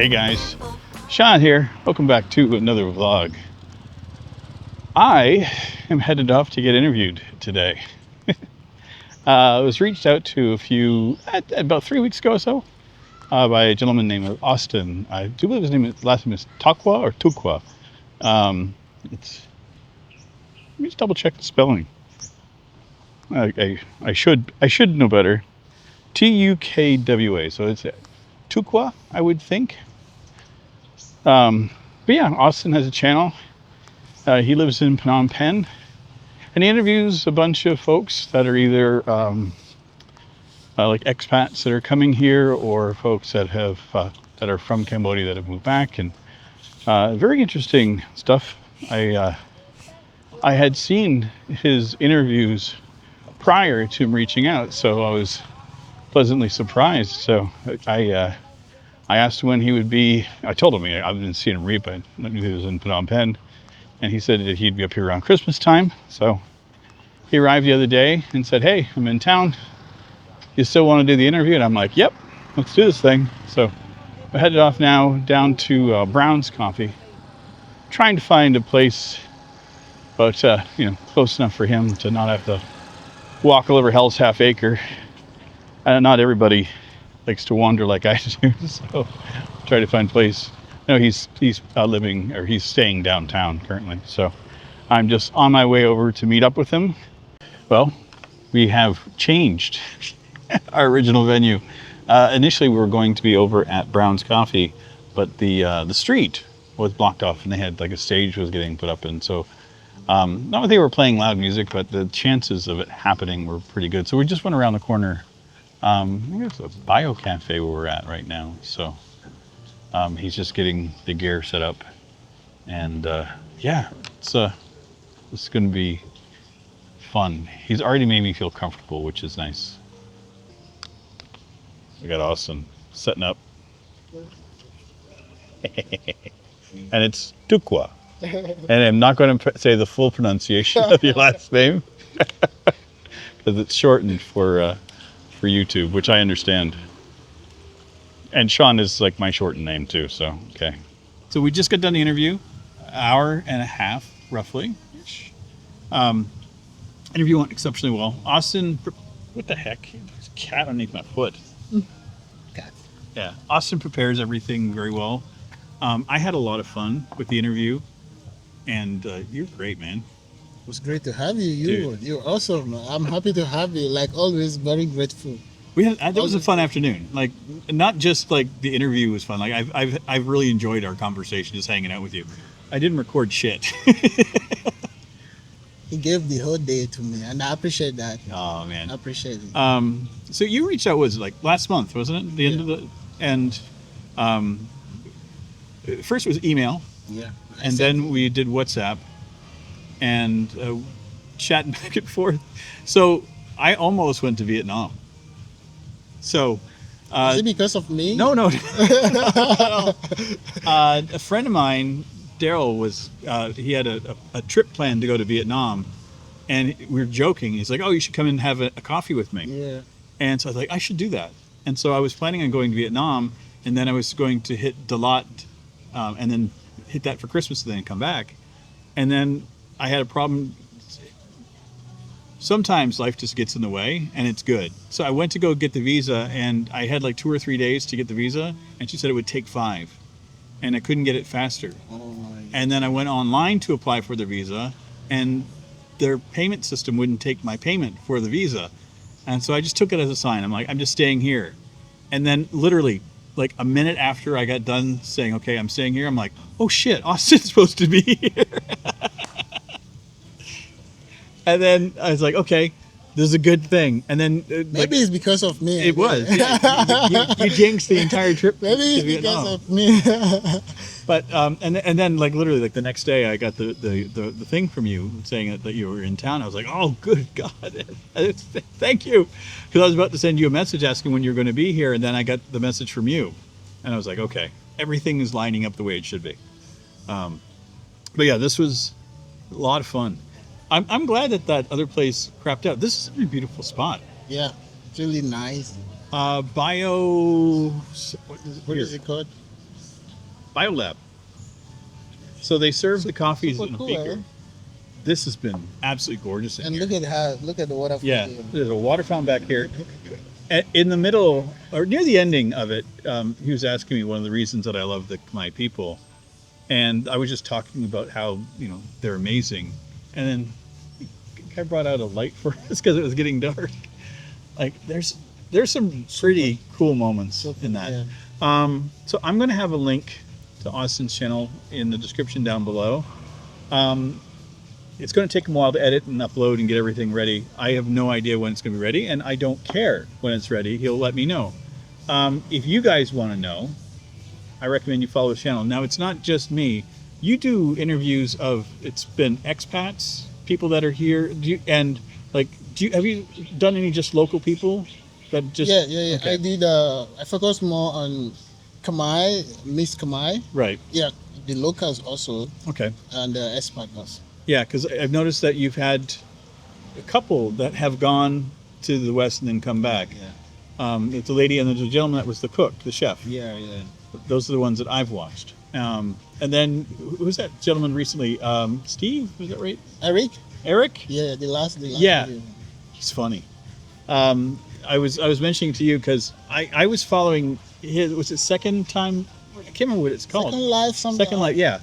Hey guys, Sean here. Welcome back to another vlog. I am headed off to get interviewed today. I was reached out to about 3 weeks ago or so by a gentleman named Austin. I do believe his last name is Takwa or Tukwa. Let me just double check the spelling. I should know better. Tukwa. So it's Tukwa, I would think. But yeah, Austin has a channel. He lives in Phnom Penh, and he interviews a bunch of folks that are either like expats that are coming here, or folks that are from Cambodia that have moved back, and very interesting stuff. I had seen his interviews prior to him reaching out, so I was pleasantly surprised. So I asked when he would be. I told him I've been seeing Siem Reap. I knew he was in Phnom Penh, and he said that he'd be up here around Christmas time. So he arrived the other day and said, "Hey, I'm in town. You still want to do the interview?" And I'm like, "Yep, let's do this thing." So we're headed off now down to Brown's Coffee, trying to find a place, but close enough for him to not have to walk all over Hell's Half Acre. Not everybody likes to wander like I do, so try to find a place. No, he's staying downtown currently, so I'm just on my way over to meet up with him. Well, we have changed our original venue. Initially, we were going to be over at Brown's Coffee, but the street was blocked off, and they had like a stage was getting put up, and so not that they were playing loud music, but the chances of it happening were pretty good. So we just went around the corner. I think it's a bio cafe where we're at right now. So he's just getting the gear set up, and yeah, it's going to be fun. He's already made me feel comfortable, which is nice. We got Austin setting up, and it's Tukwa. And I'm not going to say the full pronunciation of your last name because it's shortened for YouTube, which I understand. And Sean is like my shortened name too, so okay. So we just got done the interview, hour and a half roughly. Interview went exceptionally well. Austin, what the heck? There's a cat underneath my foot. Cat. Yeah, Austin prepares everything very well. I had a lot of fun with the interview, and you're great, man. It was great to have you. You're awesome. I'm happy to have you. Like always, very grateful. That was a fun afternoon. Like, not just like the interview was fun. Like I've really enjoyed our conversation, just hanging out with you. I didn't record shit. He gave the whole day to me, and I appreciate that. Oh man, I appreciate it. So you reached out, was it like last month, wasn't it? The end of the first it was email. Yeah. And then we did WhatsApp and chatting back and forth. So I almost went to Vietnam. So is it because of me? No. A friend of mine, Daryl, he had a trip planned to go to Vietnam, and we were joking. He's like, "Oh, you should come and have a coffee with me." Yeah. And so I was like, I should do that. And so I was planning on going to Vietnam, and then I was going to hit Dalat, and then hit that for Christmas and then come back. And then I had a problem. Sometimes life just gets in the way, and it's good. So I went to go get the visa, and I had like 2 or 3 days to get the visa, and she said it would take 5, and I couldn't get it faster. Oh my God. And then I went online to apply for the visa, and their payment system wouldn't take my payment for the visa. And so I just took it as a sign. I'm like, I'm just staying here. And then literally like a minute after I got done saying, okay, I'm staying here, I'm like, oh shit, Austin's supposed to be here. And then I was like, okay, this is a good thing. And then maybe it's because of me. It was. Yeah, you jinxed the entire trip. Maybe it's because of me. But and then like literally like the next day I got the thing from you saying that you were in town. I was like, oh good God, thank you, because I was about to send you a message asking when you're going to be here, and then I got the message from you, and I was like, okay, everything is lining up the way it should be. But yeah, this was a lot of fun. I'm glad that other place crapped out. This is a beautiful spot. Yeah, it's really nice. Bio. What is it called? biolab. So they serve the coffees Super in a cool, beaker. eh? This has been absolutely gorgeous in And here. look at the water. Yeah, there's a water fountain back here. In the middle, or near the ending of it, he was asking me one of the reasons that I love the Khmer people. And I was just talking about how, they're amazing. And then I brought out a light for us because it was getting dark. Like, there's some pretty cool moments in that. Yeah. So I'm going to have a link to Austin's channel in the description down below. It's going to take him a while to edit and upload and get everything ready. I have no idea when it's going to be ready, and I don't care when it's ready. He'll let me know. If you guys want to know, I recommend you follow his channel. Now, it's not just me. You do interviews of, it's been expats, people that are here, have you done any just local people that just? Yeah. Okay. I did. I focus more on Khmer, Miss Khmer. Right. Yeah, the locals also, Okay. and the expats. Yeah, because I've noticed that you've had a couple that have gone to the West and then come back. Yeah. It's a lady and there's a gentleman that was the cook, the chef. Yeah. Those are the ones that I've watched. And then who's that gentleman recently? Steve, is that right? Eric? Yeah, the last Yeah. video. He's funny. I was mentioning to you because I was following his, was it second time? I can't remember what it's called. Second Life, something. Second Life, yeah.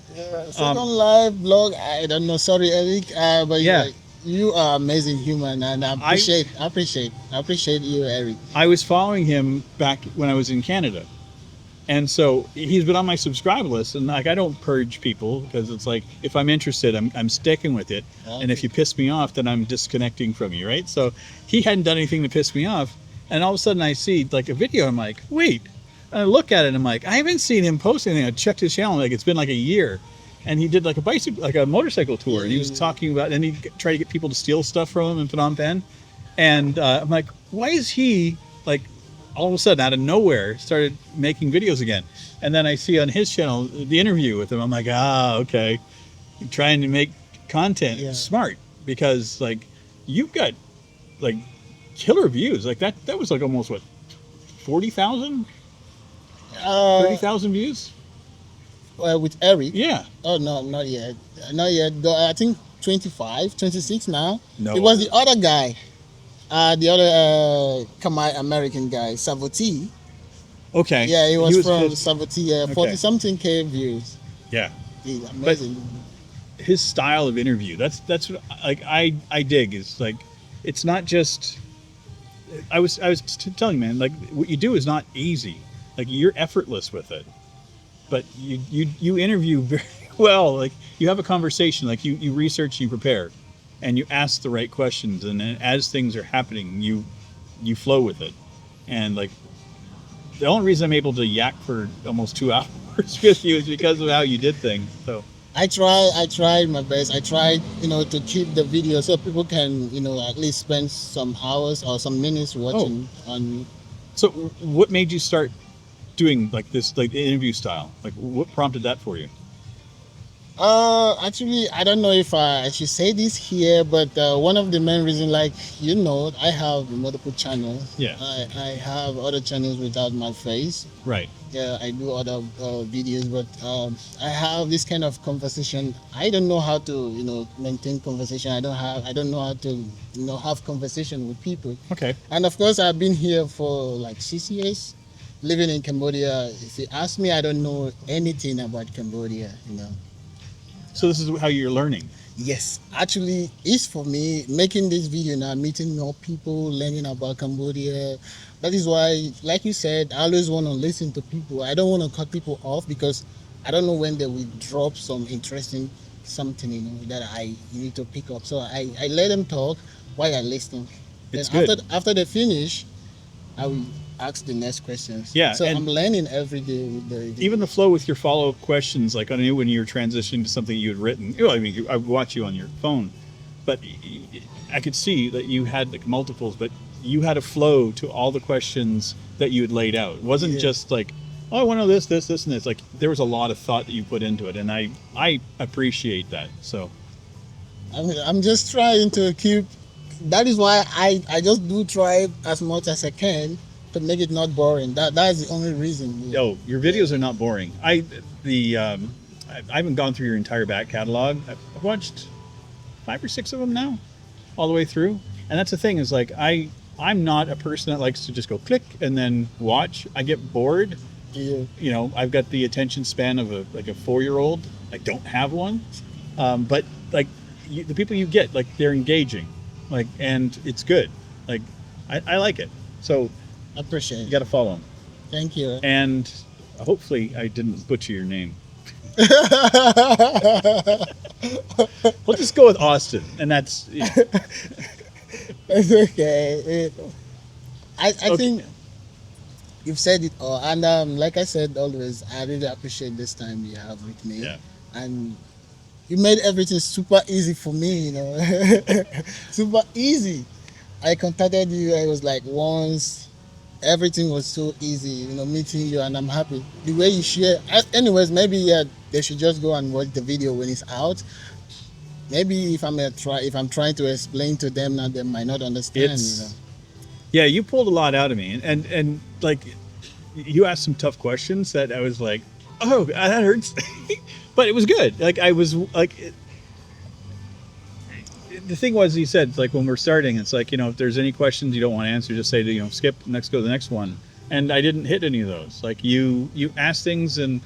Second Life blog. I don't know. Sorry, Eric. But Yeah. you are amazing human, and I appreciate you, Eric. I was following him back when I was in Canada. And so he's been on my subscribe list, and like I don't purge people because it's like if I'm interested, I'm sticking with it, and if you piss me off, then I'm disconnecting from you, right? So he hadn't done anything to piss me off, and all of a sudden I see like a video, I'm like, wait, and I look at it, and I'm like, I haven't seen him post anything. I checked his channel, like it's been like a year, and he did like a motorcycle tour, and he was talking about, and he tried to get people to steal stuff from him in Phnom Penh, and I'm like, why is he like? All of a sudden, out of nowhere, started making videos again. And then I see on his channel the interview with him. I'm like, okay. You're trying to make content smart because like you've got like killer views. Like that was like almost what, 40,000? 30,000 views? With Eric? Yeah. Oh, no, not yet. Not yet. I think 25, 26 now. No. It was the other guy. The other Khmer American guy, Savoti. Okay. Yeah, he was from Savoti. 40 Okay. something K views. Yeah. He's amazing. His style of interview, that's what like I dig. Is like it's not just I was telling you, man, like what you do is not easy. Like you're effortless with it. But you interview very well. Like you have a conversation, like you research, you prepare, and you ask the right questions, and then as things are happening, you flow with it. And like the only reason I'm able to yak for almost 2 hours with you is because of how you did things. So I tried my best. I tried, to keep the video so people can, at least spend some hours or some minutes watching on. So what made you start doing like this, like the interview style? Like what prompted that for you? Actually, I don't know if I should say this here, but one of the main reasons, I have multiple channels. Yeah. I have other channels without my face. Right. Yeah, I do other videos, but I have this kind of conversation. I don't know how to, maintain conversation. I don't know how to, have conversation with people. Okay. And of course, I've been here for like 6 years, living in Cambodia. If you ask me, I don't know anything about Cambodia, So this is how you're learning. Yes, actually, it's for me making this video now, meeting more people, learning about Cambodia. That is why, like you said, I always want to listen to people. I don't want to cut people off because I don't know when they will drop some interesting something, that I need to pick up. So I let them talk while I listen. It's then good. after they finish, I will ask the next questions. Yeah, So and I'm learning every day with the even the flow with your follow-up questions, like I knew when you're transitioning to something you had written. I mean, I watch you on your phone, but I could see that you had like multiples, but you had a flow to all the questions that you had laid out. It wasn't just like, oh, I want to know this, and this. Like there was a lot of thought that you put into it, and I appreciate that. So I'm just trying to keep. That is why I just do try as much as I can to make it not boring. That's the only reason. Yeah. Oh, your videos are not boring. I haven't gone through your entire back catalog. I've watched 5 or 6 of them now, all the way through. And that's the thing is like I'm not a person that likes to just go click and then watch. I get bored. Yeah. You know, I've got the attention span of a 4-year-old. I don't have one, but like the people you get, like they're engaging, like, and it's good. Like I like it. So Appreciate you it. got to follow them. Thank you. And hopefully I didn't butcher your name. We'll just go with Austin, and that's It's okay. I Okay. think you've said it all, and like I said always, I really appreciate this time you have with me, Yeah. and you made everything super easy for me. You know, super easy. I contacted you. I was like once. Everything was so easy, you know, meeting you, and I'm happy. The way you share. Anyways, maybe yeah, they should just go and watch the video when it's out. Maybe if I'm trying to explain to them now, they might not understand. it's yeah. You pulled a lot out of me, and like you asked some tough questions that I was like, oh, that hurts, but it was good. Like I was like. The thing was, he said, like when we're starting, it's like, you know, if there's any questions you don't want to answer, just say, you know, skip, next, go to the next one. And I didn't hit any of those. Like you asked things, and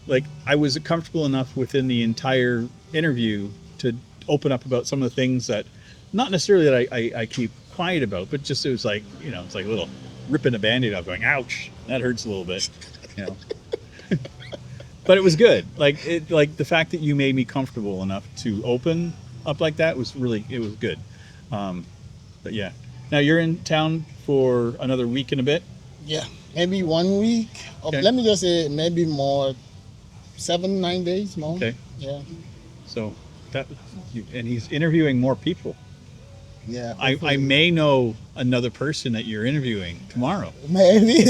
like I was comfortable enough within the entire interview to open up about some of the things that, not necessarily that I keep quiet about, but just it was like, you know, it's like a little ripping a Band-Aid off, going, ouch, that hurts a little bit, you know. But it was good. Like the fact that you made me comfortable enough to open up like that was it was good. But yeah, now you're in town for another week and a bit. Yeah, maybe 1 week. Or Okay. let me just say maybe more, 7-9 days more. Okay, Yeah, so and he's interviewing more people. yeah. I hopefully. may know another person that you're interviewing tomorrow. Maybe,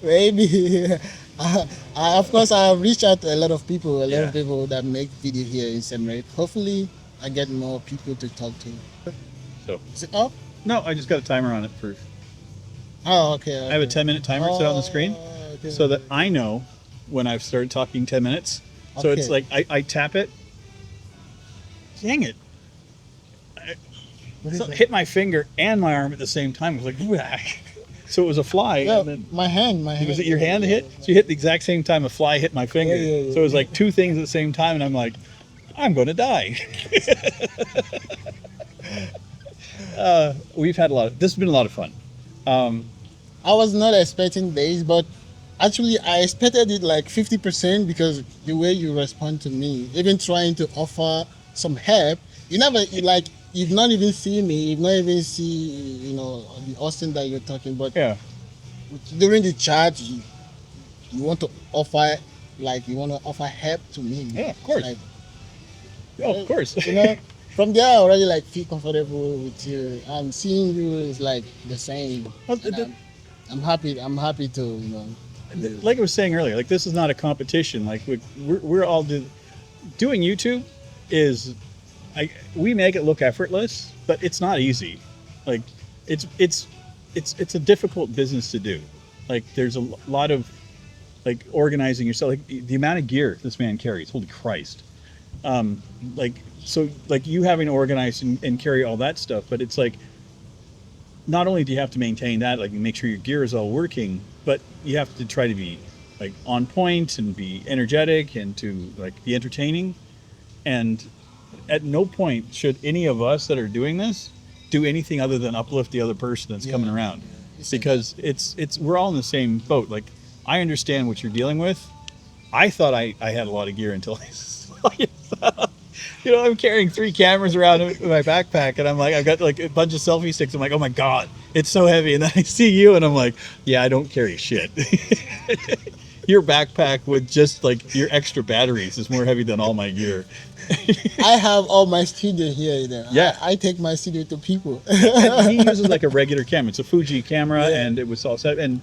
maybe. Of course, I've reached out to a lot of people, Yeah. of people that make video here in Siem Reap. Hopefully, I get more people to talk to. So Is it up? no, I just got a timer on it for. Oh, okay. I have a 10-minute timer set on the screen, okay. so that I know when I've started talking 10 minutes. So it's Okay. like I tap it. Dang it. What is So that? hit my finger and my arm at the same time. It was like, whack. So it was a fly. Yeah, And then, my hand. was it your hand that hit? So you hit the exact same time a fly hit my finger. Yeah. So it was like two things at the same time, and I'm like, I'm going to die. We've had this has been a lot of fun. I was not expecting this, but actually, I expected it like 50% because the way you respond to me, even trying to offer some help, you've not even seen me, you've not even see, you know, the Austin that you're talking about. Yeah. During the chat, you want to offer, help to me. Yeah, of course. Like, Oh, of course. you know, from there I already like feel comfortable with you. And seeing you is like the same. Well, And I'm happy. I'm happy to, you know. Like I was saying earlier, like this is not a competition. Like we're all doing YouTube is, we make it look effortless, but it's not easy. Like it's a difficult business to do. Like there's a lot of like organizing yourself. Like the amount of gear this man carries, holy Christ. Like you having to organize and carry all that stuff, but it's like not only do you have to maintain that, like make sure your gear is all working, but you have to try to be like on point and be energetic and to like be entertaining. And at no point should any of us that are doing this do anything other than uplift the other person that's coming around, because it's we're all in the same boat. Like I understand what you're dealing with. I thought I had a lot of gear until I saw you. You know, I'm carrying 3 cameras around in my backpack, and I'm like, I've got like a bunch of selfie sticks. I'm like, oh my God, it's so heavy. And then I see you, and I'm like, yeah, I don't carry shit. Your backpack with just like your extra batteries is more heavy than all my gear. I have all my studio here. You know. Yeah. I take my studio to people. And he uses like a regular camera. It's a Fuji camera, Yeah. and it was all set. And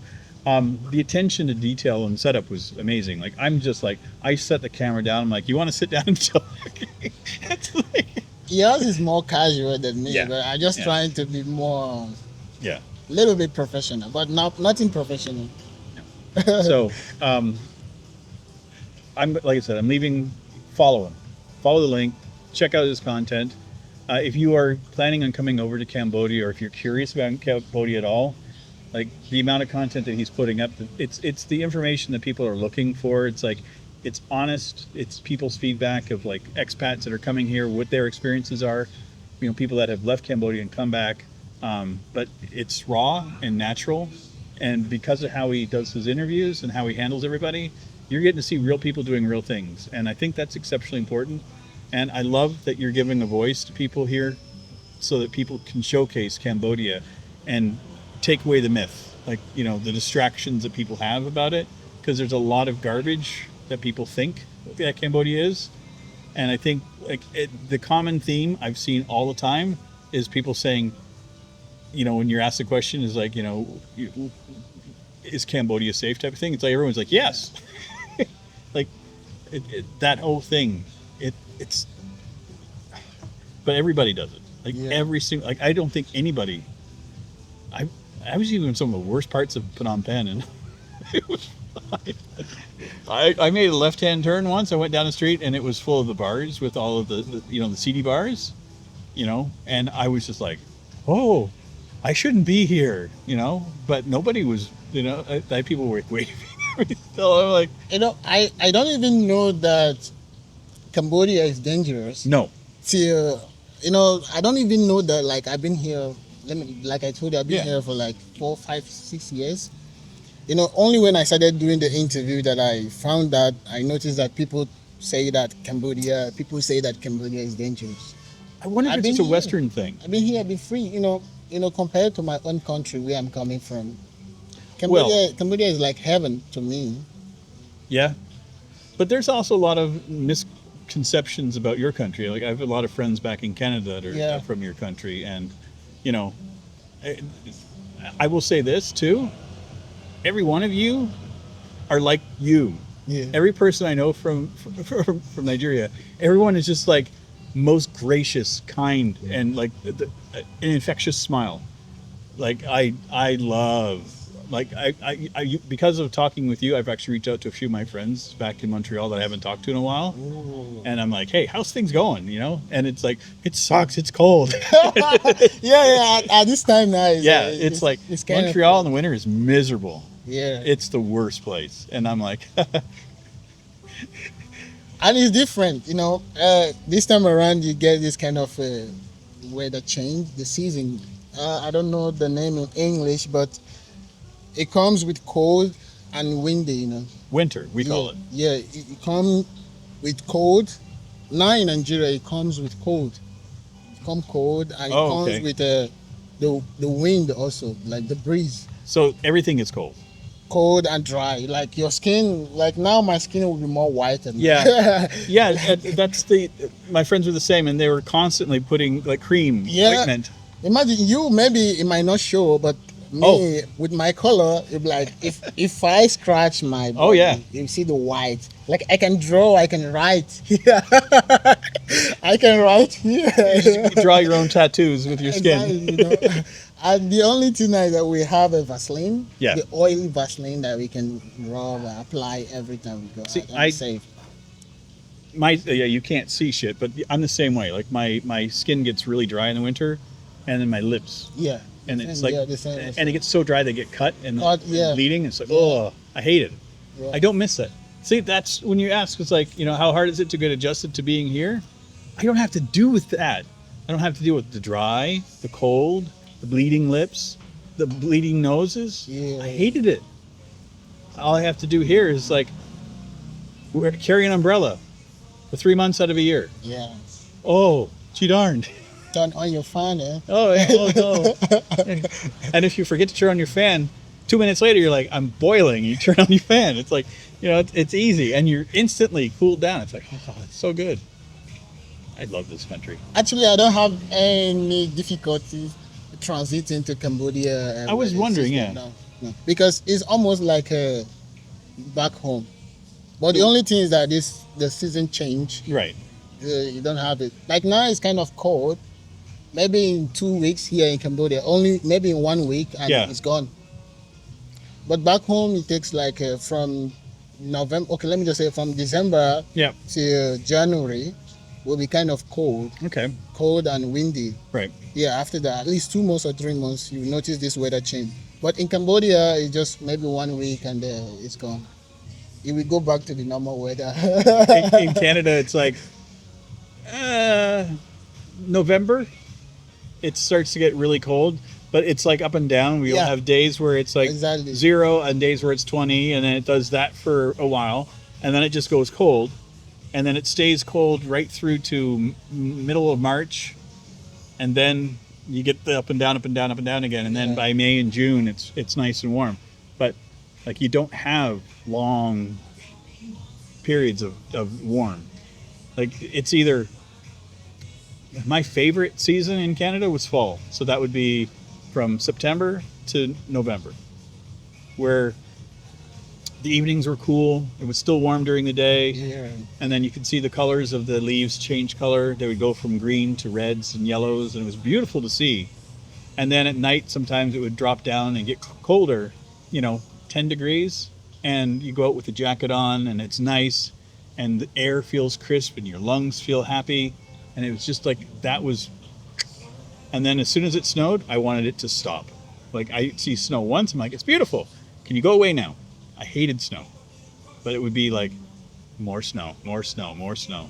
the attention to detail and setup was amazing. Like I'm just like, I set the camera down. I'm like, you want to sit down and talk? It's like, Yours is more casual than me, Yeah. but I'm just Yeah. trying to be more. yeah. little bit professional, but nothing professional. So, I'm like I said, I'm leaving. Follow him, follow the link, check out his content. If you are planning on coming over to Cambodia, or if you're curious about Cambodia at all, like the amount of content that he's putting up, it's the information that people are looking for. It's like it's honest. It's people's feedback of like expats that are coming here, what their experiences are. You know, people that have left Cambodia and come back. But it's raw and natural, and because of how he does his interviews and how he handles everybody, you're getting to see real people doing real things, and I think that's exceptionally important. And I love that you're giving a voice to people here so that people can showcase Cambodia and take away the myth, like, you know, the distractions that people have about it, because there's a lot of garbage that people think that Cambodia is. And I think like the common theme I've seen all the time is people saying, you know, when you're asked the question is like, you know, is Cambodia safe type of thing? It's like everyone's like, yes. Like that whole thing, it's, but everybody does it. Like every single, like I don't think anybody. I was even in some of the worst parts of Phnom Penh, and it was fine. I made a left-hand turn once. I went down the street, and it was full of the bars with all of the you know, the seedy bars, you know, and I was just like, oh, I shouldn't be here, you know, but nobody was, you know, people were waving. So I'm like, You know, I don't even know that Cambodia is dangerous. no, Till, you know, I don't even know that. Like I've been here. Like I told you, I've been here for like 4, 5, 6 years. You know, only when I started doing the interview that I found that I noticed that people say that Cambodia is dangerous. I wonder if I've it's been just a here. Western thing. I've been here, I've been free. You know, compared to my own country where I'm coming from, Cambodia is like heaven to me. Yeah, but there's also a lot of misconceptions about your country. Like I have a lot of friends back in Canada that are from your country, and you know, I will say this too: every one of you are like you. Yeah. Every person I know from Nigeria, everyone is just like most gracious, kind, and like an infectious smile. Like I love. Like I because of talking with you, I've actually reached out to a few of my friends back in Montreal that I haven't talked to in a while. Ooh. And I'm like, hey, how's things going? You know? And it's like, it sucks. It's cold. yeah. At this time now, it's like it's Montreal in the winter is miserable. Yeah. It's the worst place. And I'm like, and it's different, you know. This time around, you get this kind of weather change, the season. I don't know the name in English, but it comes with cold and windy, you know. winter, we call it. Yeah, it comes with cold. Now in Nigeria, it comes with cold. It comes cold, and it comes with the wind also, like the breeze. So everything is cold. Cold and dry. Like your skin, like now my skin will be more white. Yeah. Yeah, that's my friends were the same, and they were constantly putting like cream, ointment. Imagine you, maybe it might not show, but me with my color, it'd be like if I scratch my body, you see the white. Like I can draw, I can write. Yeah. I can write here. You draw your own tattoos with your skin. Exactly, you know? And the only thing is that we have a Vaseline, the oily Vaseline that we can rub and apply every time we go out. I'm safe. You can't see shit, but I'm the same way. Like my skin gets really dry in the winter, and then my lips. Yeah. And it's like, and it gets so dry they get cut and bleeding. It's like, oh, I hate it. Yeah. I don't miss that. See, that's when you ask, it's like, you know, how hard is it to get adjusted to being here? I don't have to do with that. I don't have to deal with the dry, the cold, the bleeding lips, the bleeding noses. Yeah. I hated it. All I have to do here is like, carry an umbrella for 3 months out of a year. Yeah. Oh, gee darned. Turn on your fan, eh? Oh, yeah. Oh. And if you forget to turn on your fan, 2 minutes later, you're like, I'm boiling. You turn on your fan. It's like, you know, it's easy. And you're instantly cooled down. It's like, oh, it's so good. I love this country. Actually, I don't have any difficulty transiting to Cambodia. I was wondering, No. Because it's almost like back home. But the only thing is that the season change. Right. You don't have it. Like now it's kind of cold. maybe in 2 weeks here in Cambodia. Only maybe in 1 week and Yeah. it's gone. But back home it takes like from November. Okay, let me just say from December Yeah. to January will be kind of Okay. cold and windy. Right. Yeah, after that, at least 2 months or 3 months, you notice this weather change. But in Cambodia, it's just maybe 1 week and it's gone. It will go back to the normal weather. In Canada, it's like November. It starts to get really cold, but it's like up and down. We'll Yeah. have days where it's like Exactly. 0 and days where it's 20, and then it does that for a while, and then it just goes cold, and then it stays cold right through to middle of March, and then you get the up and down, up and down, up and down again, and then Yeah. by May and June, it's nice and warm. But like you don't have long periods of warm. Like it's either my favorite season in Canada was fall. So that would be from September to November, where the evenings were cool. It was still warm during the day. Yeah. And then you could see the colors of the leaves change color. They would go from green to reds and yellows, and it was beautiful to see. And then at night, sometimes it would drop down and get colder, 10 degrees, and you go out with a jacket on, and it's nice, and the air feels crisp, and your lungs feel happy. And it was just like, that was, and then as soon as it snowed, I wanted it to stop. Like I see snow once, I'm like, it's beautiful. Can you go away now? I hated snow, but it would be like more snow, more snow, more snow.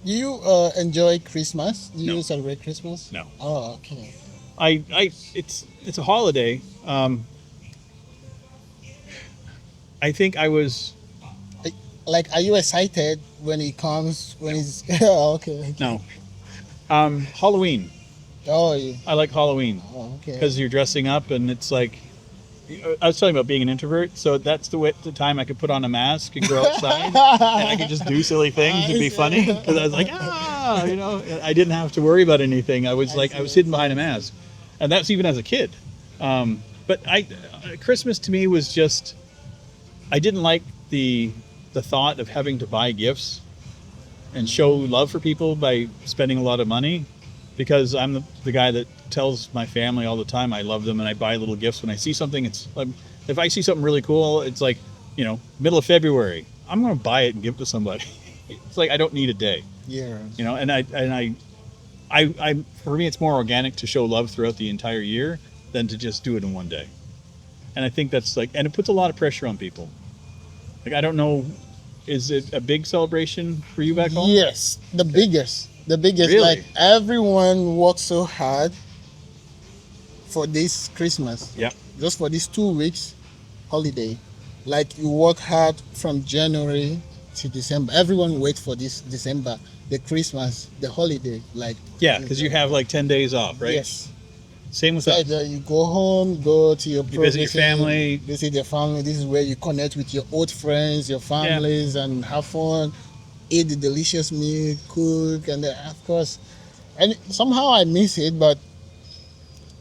Do you enjoy Christmas? Do you No. celebrate Christmas? No. Oh, okay. It's a holiday. I think I was, Like, are you excited when it comes? When it's okay. no, Halloween. Oh, yeah. I like Halloween Oh, okay. because you're dressing up, and it's like, I was talking about being an introvert, so that's the time I could put on a mask and go outside, and I could just do silly things and be funny, because I was like, I didn't have to worry about anything. I was hidden behind a mask, and that's even as a kid. But Christmas to me was just, I didn't like the thought of having to buy gifts and show love for people by spending a lot of money, because I'm the guy that tells my family all the time I love them, and I buy little gifts when I see something. It's if I see something really cool, it's like, middle of February, I'm going to buy it and give it to somebody. It's like I don't need a day, Yeah. and I for me it's more organic to show love throughout the entire year than to just do it in one day. And I think that's and it puts a lot of pressure on people. Like I don't know, is it a big celebration for you back home? Yes, the biggest. Really? Like everyone works so hard for this Christmas. Yeah. Just for these 2 weeks holiday. Like you work hard from January to December. Everyone waits for this December, the Christmas, the holiday. Like Yeah, because you have like 10 days off, right? Yes. Same with So us. you go home, go to your You visit your provision, family. Visit your family. This is where you connect with your old friends, your families, and have fun. Eat the delicious meal, cook, and then, of course, and somehow I miss it. But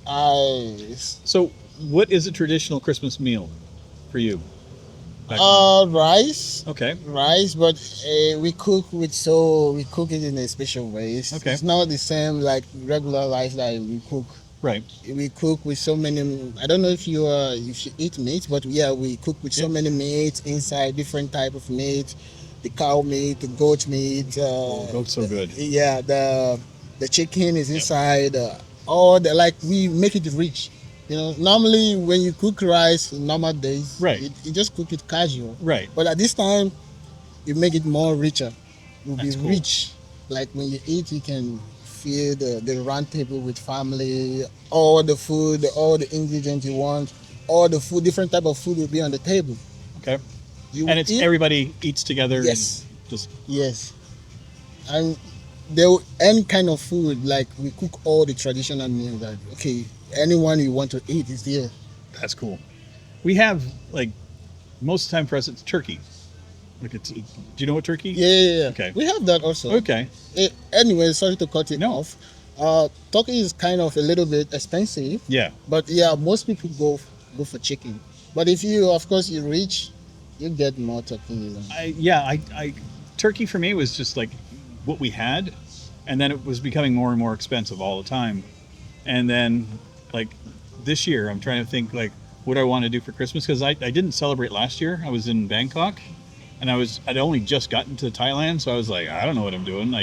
I So, what is a traditional Christmas meal for you? Back home? rice, Okay. but we cook it in a special way. Okay. It's not the same like regular rice that we cook. Right. We cook with so many. I don't know if you eat meat, but yeah, we cook with so Yeah. many meats inside, different type of meat, the cow meat, the goat meat. Goat's so good. Yeah, the chicken is inside. All the we make it rich. Normally when you cook rice in normal days, Right. you just cook it casual. Right. But at this time, you make it more richer. It will be That's cool. rich. Like when you eat, you can feel the round table with family, all the food, all the ingredients you want, all the food, different type of food will be on the table. Okay. You And it's eat, everybody eats together. Yes. And just yes, and any kind of food, like we cook all the traditional meals. That okay, anyone you want to eat is there. that's cool. We have most of the time for us it's turkey. Do you know what turkey? Yeah. Okay. We have that also. Okay. Anyway, sorry to cut it No. off. Turkey is kind of a little bit expensive. Yeah. But yeah, most people go for chicken. But if you, of course, you're rich, you get more turkey. I turkey for me was just like what we had, and then it was becoming more and more expensive all the time. And then like this year, I'm trying to think like what I want to do for Christmas because I didn't celebrate last year. I was in Bangkok, and I'd only just gotten to Thailand, so I was like, I don't know what I'm doing.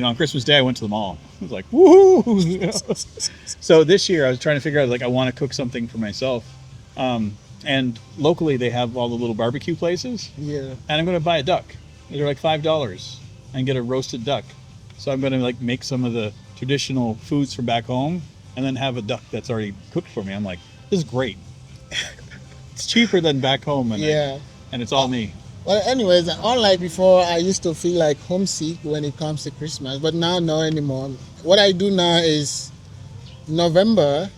On Christmas Day, I went to the mall. I was like, woohoo! So this year, I was trying to figure out like I want to cook something for myself. And locally, they have all the little barbecue places. Yeah. And I'm going to buy a duck. They're like $5 and get a roasted duck. So I'm going to like make some of the traditional foods from back home and then have a duck that's already cooked for me. I'm like, this is great. It's cheaper than back home. And it's all me. Well, anyways, unlike before, I used to feel like homesick when it comes to Christmas, but now no anymore. What I do now is November,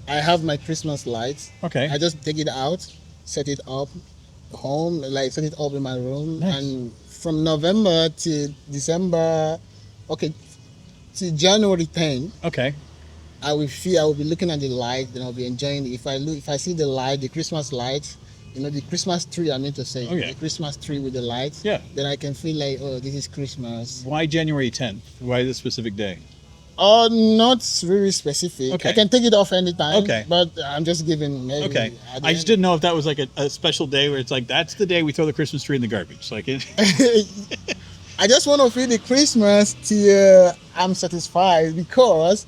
I have my Christmas lights. Okay. I just take it out, set it up home, like set it up in my room, Nice. and from November to December, okay, to January 10, Okay. I will be looking at the light, then I'll be enjoying it. If I see the light, the Christmas lights, the Christmas tree, I mean to say, Oh, yeah. the Christmas tree with the lights, Yeah. then I can feel like, oh, this is Christmas. Why January 10th? Why this specific day? Oh, not really specific. Okay. I can take it off anytime. Okay. But I'm just giving. Maybe Okay. at the I just end. didn't know if that was like a special day where it's like, that's the day we throw the Christmas tree in the garbage. Like it. I just want to feel the Christmas till I'm satisfied because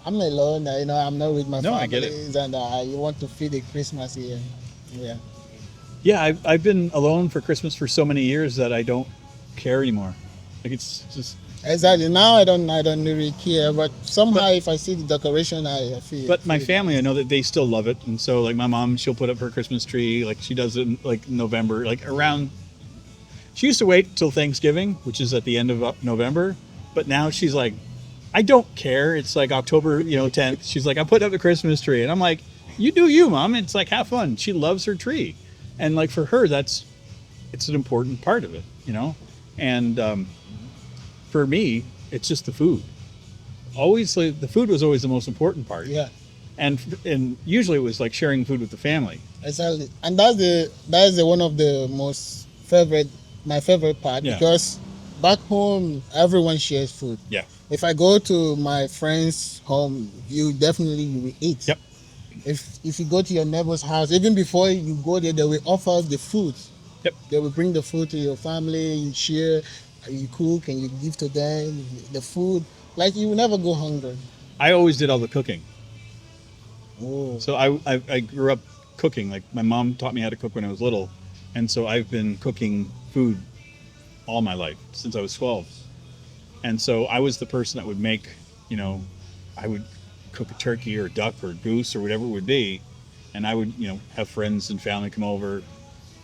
I'm alone. I'm not with my No, I get it. families, and I want to feel the Christmas here. Yeah. Yeah, I've been alone for Christmas for so many years that I don't care anymore. Like it's just. Exactly. Now I don't really care, but somehow if I see the decoration, I feel. But my family, I know that they still love it, and so like my mom, she'll put up her Christmas tree. Like she does it in like November, like around. She used to wait till Thanksgiving, which is at the end of November, but now she's like, I don't care. It's like October, 10th. She's like, I'm putting up the Christmas tree, and I'm like, you do you, Mom. It's like have fun. She loves her tree, and like for her, it's an important part of it, and. For me, it's just the food. Always, like, the food was always the most important part. Yeah. And usually it was like sharing food with the family. Exactly, and that's the one of the my favorite part, Yeah. because back home everyone shares food. Yeah. If I go to my friend's home, you definitely will eat. Yep. If you go to your neighbor's house, even before you go there, they will offer the food. Yep. They will bring the food to your family. You share, you cook, and you give to them the food. Like you will never go hungry. I always did all the cooking. Oh. So I grew up cooking. Like my mom taught me how to cook when I was little, and so I've been cooking food all my life since I was 12. And so I was the person that would make, I would cook a turkey or a duck or a goose or whatever it would be, and I would, have friends and family come over.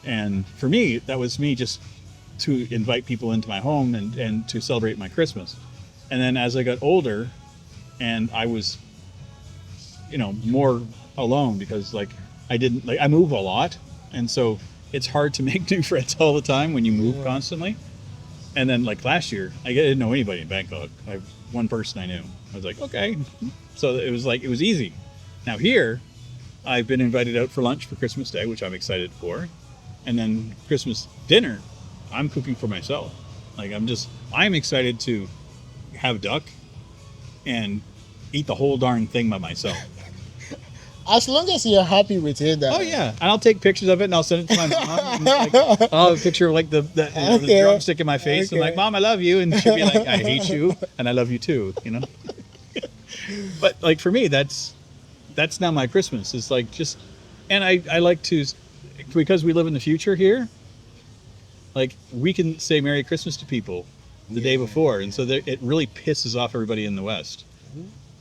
And for me, that was me just to invite people into my home and to celebrate my Christmas. And then as I got older and I was, more alone because I move a lot. And so it's hard to make new friends all the time when you move constantly. And then like last year, I didn't know anybody in Bangkok. I have one person I knew. I was like, okay. So it was easy. Now here, I've been invited out for lunch for Christmas Day, which I'm excited for. And then Christmas dinner, I'm cooking for myself. Like I'm excited to have duck and eat the whole darn thing by myself. As long as you're happy with it. Oh yeah, and I'll take pictures of it and I'll send it to my mom. And, I'll have a picture of the drumstick in my face. Okay. I'm like, Mom, I love you, and she'll be like, I hate you, and I love you too. But like for me, that's now my Christmas. It's like and I like to, because we live in the future here. Like we can say Merry Christmas to people the day before, and so it really pisses off everybody in the West.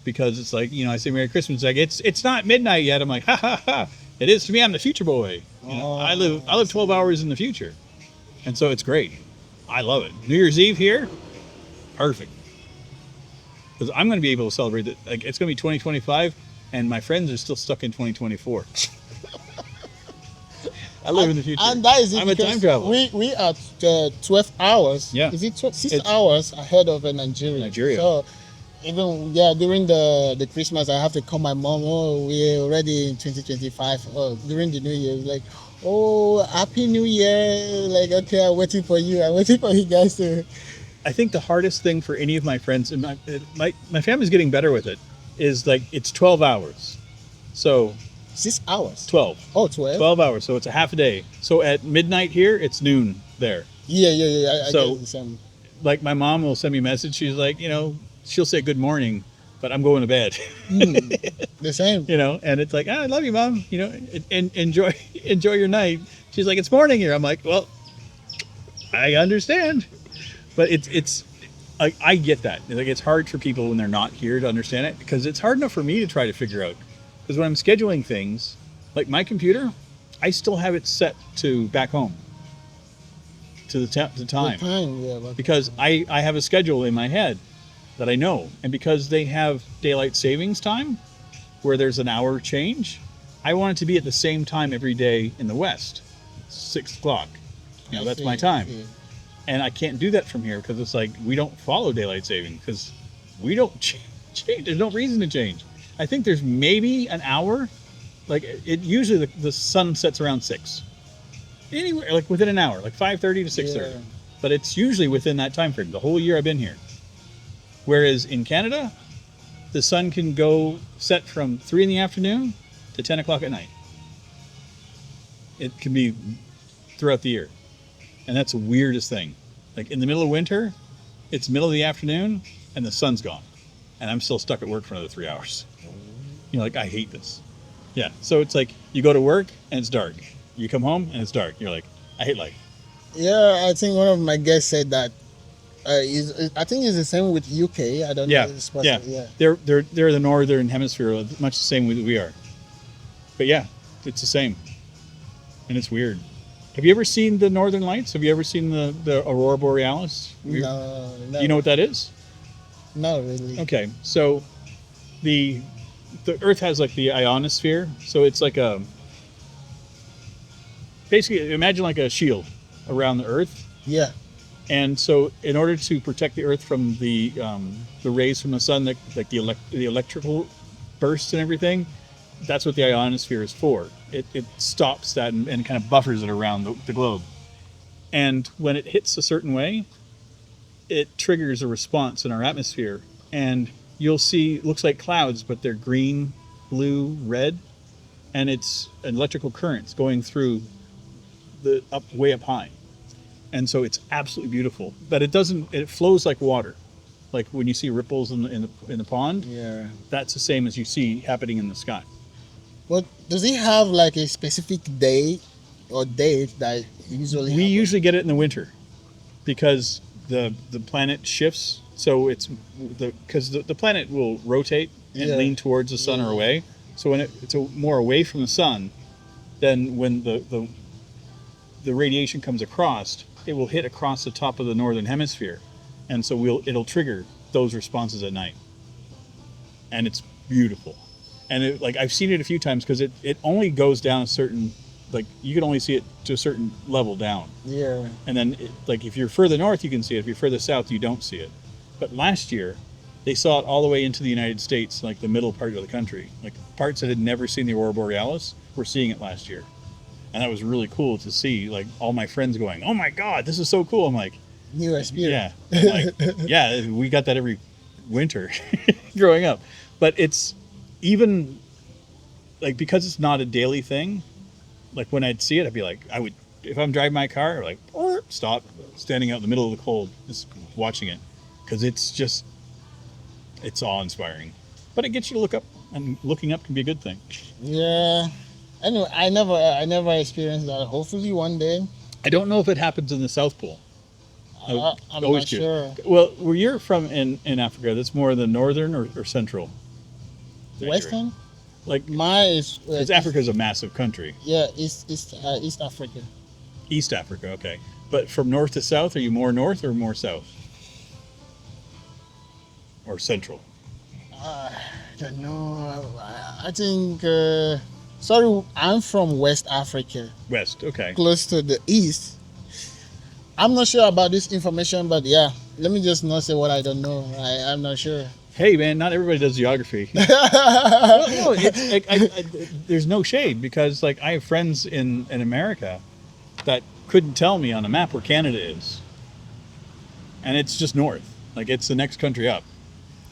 Because it's like, I say Merry Christmas, like it's not midnight yet. I'm like, ha ha ha. It is to me. I'm the future boy. I live 12 hours in the future, and so it's great. I love it. New Year's Eve here, perfect. Because I'm going to be able to celebrate it. Like it's going to be 2025, and my friends are still stuck in 2024. I live in the future. And that is it. I'm a time traveler. We are 12 hours. Yeah. Is it 6 hours ahead of Nigeria? Nigeria. So even during the Christmas, I have to call my mom. Oh, we're already in 2025. Oh, during the New Year, it's like, oh, Happy New Year! Like, okay, I'm waiting for you. I'm waiting for you guys to. I think the hardest thing for any of my friends, and my family's getting better with it, is like it's 12 hours. So 6 hours. 12. Oh, 12. 12 hours. So it's a half a day. So at midnight here, it's noon there. Yeah. I So- get the same. Like my mom will send me a message. She's like, she'll say good morning, but I'm going to bed. The same. And it's like, I love you, Mom. And enjoy your night. She's like, it's morning here. I'm like, well, I understand, but it's I get that. Like it's hard for people when they're not here to understand it, because it's hard enough for me to try to figure out. Because when I'm scheduling things, like my computer, I still have it set to back home to the time. The time, yeah. But Because I have a schedule in my head that I know. And because they have daylight savings time, where there's an hour change, I want it to be at the same time every day in the West, 6 o'clock. I That's see, my I time. see. And I can't do that from here because it's like we don't follow daylight saving, because we don't change. There's no reason to change. I think there's maybe an hour. Like it usually the sun sets around 6. Anywhere like within an hour, like 5:30 to 6:30. Yeah. But it's usually within that time frame. The whole year I've been here. Whereas in Canada, the sun can go set from 3 in the afternoon to 10 o'clock at night. It can be throughout the year. And that's the weirdest thing. Like in the middle of winter, it's middle of the afternoon and the sun's gone. And I'm still stuck at work for another 3 hours. Like, I hate this. Yeah. So it's like you go to work and it's dark. You come home and it's dark. You're like, I hate life. Yeah, I think one of my guests said that. I think it's the same with UK. I don't Yeah. know. It's Yeah. possible, yeah. They're the northern hemisphere, much the same way that we are. But yeah, it's the same. And it's weird. Have you ever seen the Northern Lights? Have you ever seen the Aurora Borealis? No, You know what that is? not really. Okay, so the Earth has like the ionosphere, so it's like a basically imagine like a shield around the Earth, Yeah, and so in order to protect the Earth from the rays from the sun, like the electrical bursts and everything, that's what the ionosphere is for. It stops that and kind of buffers it around the globe. And when it hits a certain way, it triggers a response in our atmosphere. And you'll see, it looks like clouds, but they're green, blue, red. And it's electrical currents going through way up high. And so it's absolutely beautiful. But it flows like water. Like when you see ripples in the pond, yeah. that's the same as you see happening in the sky. But does it have like a specific day or date that usually? We happen? usually get it in the winter because the planet shifts. So it's because the planet will rotate and Yeah. lean towards the sun or away. So when it's more away from the sun, then when the radiation comes across, it will hit across the top of the northern hemisphere, and so it'll trigger those responses at night, and it's beautiful. And I've seen it a few times because it only goes down a certain, like you can only see it to a certain level down. Yeah. And then if you're further north, you can see it. If you're further south, you don't see it. But last year, they saw it all the way into the United States, like the middle part of the country. Like parts that had never seen the Aurora Borealis were seeing it last year. And that was really cool to see, like all my friends going, oh my God, this is so cool. I'm like, New experience. yeah. I'm like, yeah, we got that every winter growing up. But it's even like, because it's not a daily thing, like when I'd see it, I'd be like, if I'm driving my car, like, stop, standing out in the middle of the cold, just watching it. Because it's awe-inspiring. But it gets you to look up, and looking up can be a good thing. Yeah. Anyway, I never experienced that. Hopefully one day. I don't know if it happens in the South Pole. I'm Always not curious. sure. Well, where you're from in Africa, that's more the northern or central? Western. Like, Mine is. because Africa is a massive country. Yeah, East Africa. East Africa, okay. But from north to south, are you more north or more south? Or central? I don't know. I think. Sorry, I'm from West Africa, West, okay. close to the east. I'm not sure about this information, but yeah, let me just not say what I don't know. I'm not sure. Hey, man, not everybody does geography. Well, no, there's no shade because, like, I have friends in America that couldn't tell me on a map where Canada is, and it's just north. Like, it's the next country up.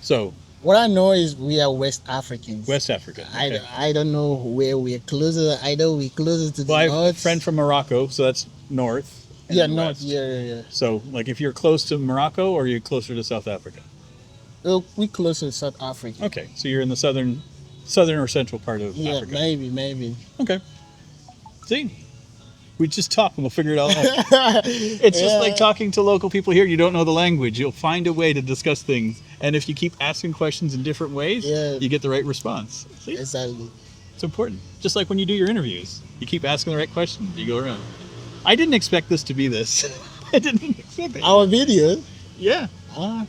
So What I know is we are West Africans. West Africa. Okay. I don't know where we're closer. Either we're closer to the Well, I have a north. friend from Morocco, so that's north. And Yeah, then north. west. Yeah. So, like, if you're close to Morocco, or you're closer to South Africa. We closer to South Africa. Okay, so you're in the southern or central part of Yeah, Africa. maybe. Okay. See, we just talk and we'll figure it all out. It's just like talking to local people here. You don't know the language. You'll find a way to discuss things. And if you keep asking questions in different ways, you get the right response. See? Exactly. It's important. Just like when you do your interviews. You keep asking the right questions, you go around. I didn't expect this to be this. I didn't expect it. Our video. Yeah. Ah,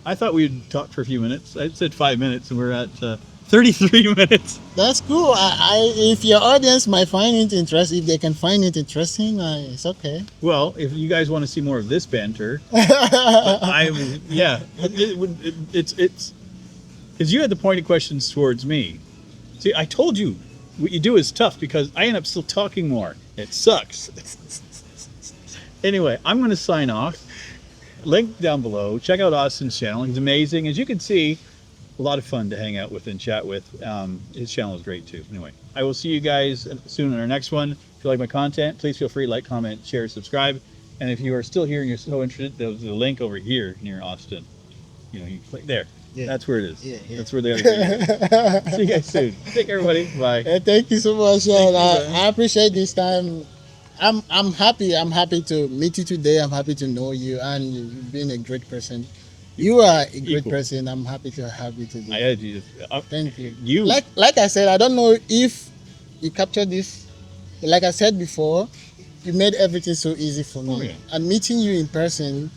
I thought we'd talk for a few minutes. I said 5 minutes and we're at 33 minutes. that's cool. If your audience might find it interesting, if they can find it interesting, it's okay. Well, if you guys want to see more of this banter, it's because you had the pointed questions towards me. See, I told you what you do is tough because I end up still talking more. It sucks. Anyway, I'm going to sign off. Link down below. Check out Austin's channel. He's amazing. As you can see, a lot of fun to hang out with and chat with. His channel is great too. Anyway, I will see you guys soon in our next one. If you like my content, please feel free to like, comment, share, subscribe. And if you are still here and you're so interested, there's a link over here near Austin. You know, you click there. Yeah. That's where it is. Yeah. That's where they are. See you guys soon. Take care, everybody. Bye. Thank you so much. you, I appreciate this time. I'm happy. I'm happy to meet you today. I'm happy to know you, and you've been a great person. You are a great person. I'm happy to have you today. I had you. Thank you. You. Like I said, I don't know if you captured this. Like I said before, you made everything so easy for me. Oh, yeah. And meeting you in person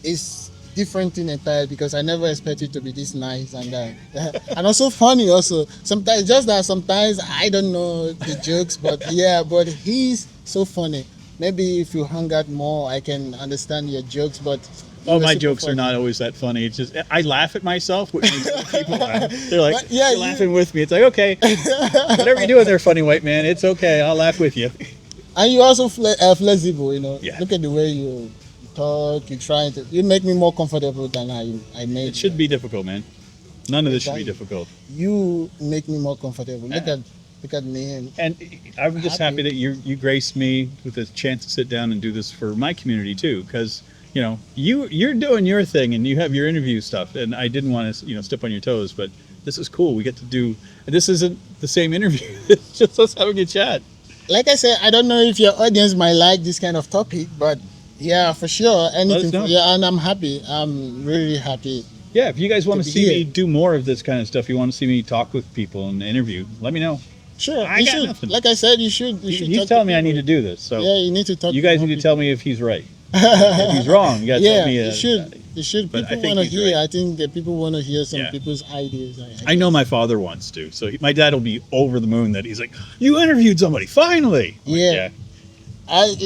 is different thing entirely because I never expected to be this nice and and also funny also. Sometimes I don't know the jokes, but but he's so funny. Maybe if you hung out more, I can understand your jokes, but Oh, my jokes are not always that funny. It's just I laugh at myself, which makes other people laugh. They're like, But, yeah, you're laughing with me. It's like, okay, whatever you're doing there, funny white man, it's okay. I'll laugh with you. And you also flexible, you know. Yeah. Look at the way you talk. You make me more comfortable than I made. It should be difficult, man. None of this should be difficult. You make me more comfortable. Yeah. Look at me. And I'm just happy that you graced me with a chance to sit down and do this for my community too, because you know you're doing your thing and you have your interview stuff, and I didn't want to step on your toes, but this is cool. We get to do. This isn't the same interview. It's just us having a chat. Like I said, I don't know if your audience might like this kind of topic, but yeah, for sure, anything. know. Yeah, and I'm happy. I'm really happy. Yeah, if you guys want to be see me here. do more of this kind of stuff, you want to see me talk with people and interview, let me know. Sure, I you got should. nothing. Like I said, you should. You should. He's talk telling to me I need people. to do this, so Yeah, you need to talk. you guys more need to people. tell me if he's right. If he's wrong, you got to Yeah, tell me. you should. You should. but I People think want to he's hear. right. I think that people want to hear some Yeah. people's ideas. I know my father wants to, so my dad will be over the moon that he's like, "You interviewed somebody, finally!" I'm like, Yeah.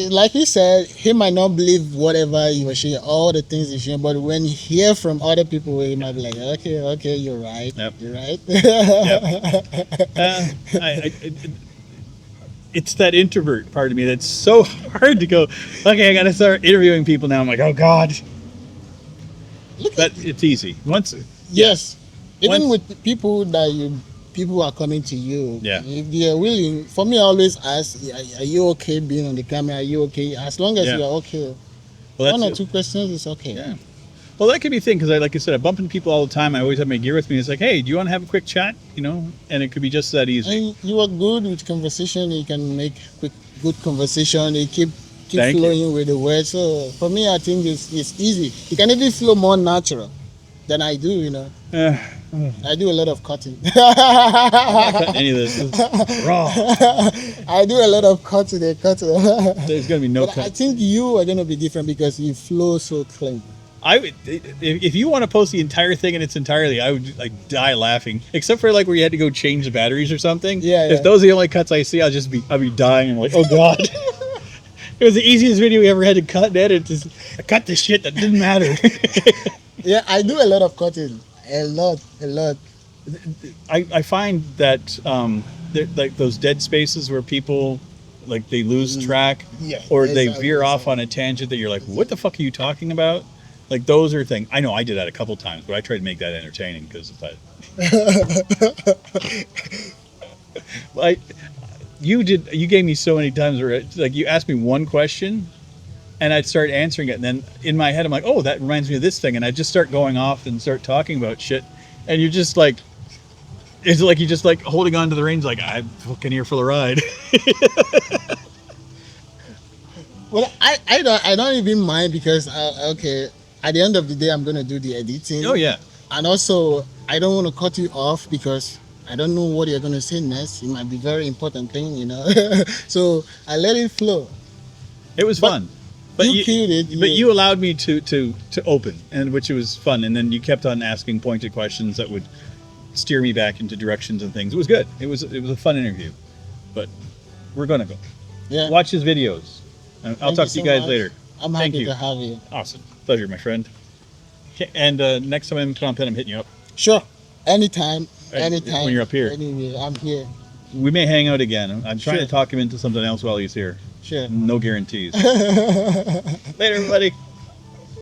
Like he said, he might not believe whatever he was sharing, all the things he's sharing, but when he hear from other people, he might be like, okay, you're right. Yep. You're right. It's that introvert part of me that's so hard to go. Okay, I got to start interviewing people now. I'm like, oh God. But it's easy once. Yes. Even Once- with people people are coming to you. Yeah. If they are willing, for me, I always ask, are you okay being on the camera? Are you okay? As long as Yeah. you are okay. Well, One or that's two questions is okay. Yeah. Well, that could be a thing because, like I said, I bump into people all the time. I always have my gear with me. It's like, hey, do you want to have a quick chat? And it could be just that easy. And you are good with conversation. You can make good conversation. You keep Thank you. flowing with the words. So for me, I think it's easy. You can even flow more natural than I do. I do a lot of cutting. Cutting any of this is raw. I do a lot of cutting. There's gonna be no But I cut. think you are gonna be different because you flow so clean. I would, if you want to post the entire thing in its entirety, I would like die laughing. Except for like where you had to go change the batteries or something. Yeah, If yeah. those are the only cuts I see, I'll be dying. I'm like, oh God. It was the easiest video we ever had to cut and edit. Just I cut the shit that didn't matter. Yeah, I do a lot of cutting. A lot. I find that like those dead spaces where people like they lose track Yeah, or they exactly, veer off on a tangent that you're like, what the fuck are you talking about? Like those are things. I know I did that a couple times, but I tried to make that entertaining because of that. Like you did, you gave me so many times where it's like you asked me one question, and I'd start answering it, and then in my head I'm like, oh, that reminds me of this thing, and I just start going off and start talking about shit, and you're just like, it's like you're just like holding on to the reins, like I'm fucking here for the ride. Well, I don't even mind because okay, at the end of the day, I'm gonna do the editing. Oh yeah. And also, I don't want to cut you off because I don't know what you're gonna say next. It might be very important thing, you know. So I let it flow. It was But fun. But you killed it. But you allowed me to open, and which was fun. And then you kept on asking pointed questions that would steer me back into directions and things. It was good. It was a fun interview. But we're gonna go. Yeah. Watch his videos. And I'll Thank talk to so you guys much. later. I'm Thank happy you. to have you. Awesome. Pleasure, my friend. Okay, and next time I'm in Phnom Penh, I'm hitting you up. Sure. Anytime. Right, Anytime. when you're up here. Anyway, I'm here. We may hang out again. I'm trying Sure. to talk him into something else while he's here. Sure. No guarantees. Later, everybody.